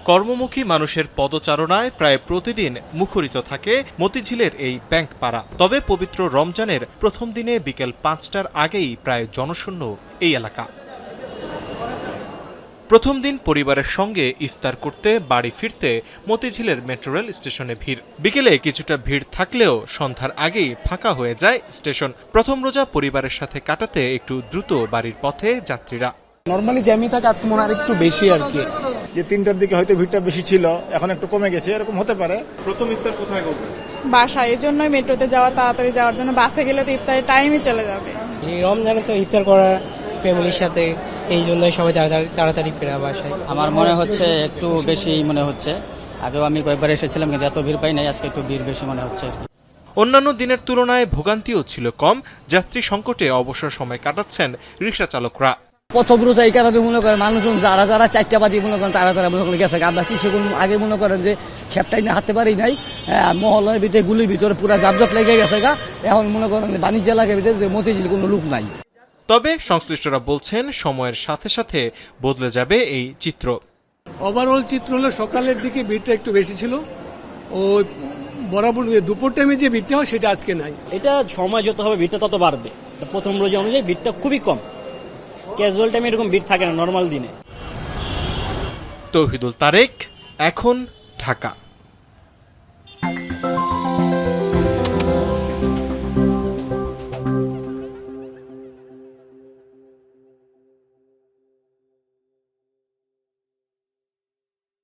কর্মমুখী মানুষের পদচারণায় প্রায় প্রতিদিন মুখরিত থাকে মতিঝিলের এই ব্যাংক পাড়া। তবে পবিত্র রমজানের প্রথম দিনে বিকেল ৫টার আগেই প্রায় জনশূন্য এই এলাকা। প্রথম দিন পরিবারের সঙ্গে ইফতার করতে বাড়ি ফিরতে মতিঝিলের মেট্রো রেল স্টেশনে ভিড়। বিকেলে কিছুটা ভিড় থাকলেও সন্ধ্যার আগেই ফাঁকা হয়ে যায় স্টেশন। প্রথম রোজা পরিবারের সাথে কাটাতে একটু দ্রুত বাড়ির পথে যাত্রীরা। নরমালি জ্যামই থাকে, আজকে মনে হয় একটু বেশি আর কি। যে ৩টার দিকে হয়তো ভিড়টা বেশি ছিল, এখন একটু কমে গেছে, এরকম হতে পারে। প্রথম ইফতার কোথায় করবেন? বাসায়। এই জন্যই মেট্রোতে যাওয়া, তাড়াতাড়ি যাওয়ার জন্য। বাসে গেলে তো ইফতারের টাইমই চলে যাবে। এই রমজানে তো ইফতার করা ফ্যামিলির সাথে, এই জন্যই সবাই তাড়াতাড়ি ফেরা বাসায়। আমার মনে হচ্ছে একটু বেশি মনে হচ্ছে। আগেও আমি কয়েকবার এসেছিলাম কিন্তু এত ভিড় পাই নাই, আজকে একটু ভিড় বেশি মনে হচ্ছে। অন্যান্য দিনের তুলনায় ভোগান্তিও ছিল কম। যাত্রী সংকটে অবসর সময় কাটাচ্ছেন রিকশা চালকরা। প্রথম রোজা এই কারণে মনে করেন মানুষজন যারা 4টা বাজে মনে করেন তারা মনে করে গেছে। আমরা কিছুক্ষণ আগে মনে করেন যে খেপটাই না হাঁটতে পারি নাই, মহল্লার ভিতরে গুলির ভিতরে পুরো জাপজাপ লেগে গেছে গা। এখন মনে করেন বাণিজ্য এলাকার ভিতরে মতিঝিল কোনো লোক নাই। তবে সংশ্লিষ্টরা বলছেন সময়ের সাথে সাথে বদলে যাবে এই চিত্র। ওভারঅল চিত্র হলো সকালের দিকে ভিড়টা একটু বেশি ছিল, ও বরাবর দুপুর টাইমে যে ভিড়টা হয় সেটা আজকে নাই। এটা সময় যত হবে ভিড়টা তত বাড়বে। প্রথম রোজা অনুযায়ী ভিড়টা খুবই কম, ক্যাজুয়াল টাইমে এরকম ভিড় থাকে না নর্মাল দিনে। তৌহিদুল তারেক, এখন, ঢাকা।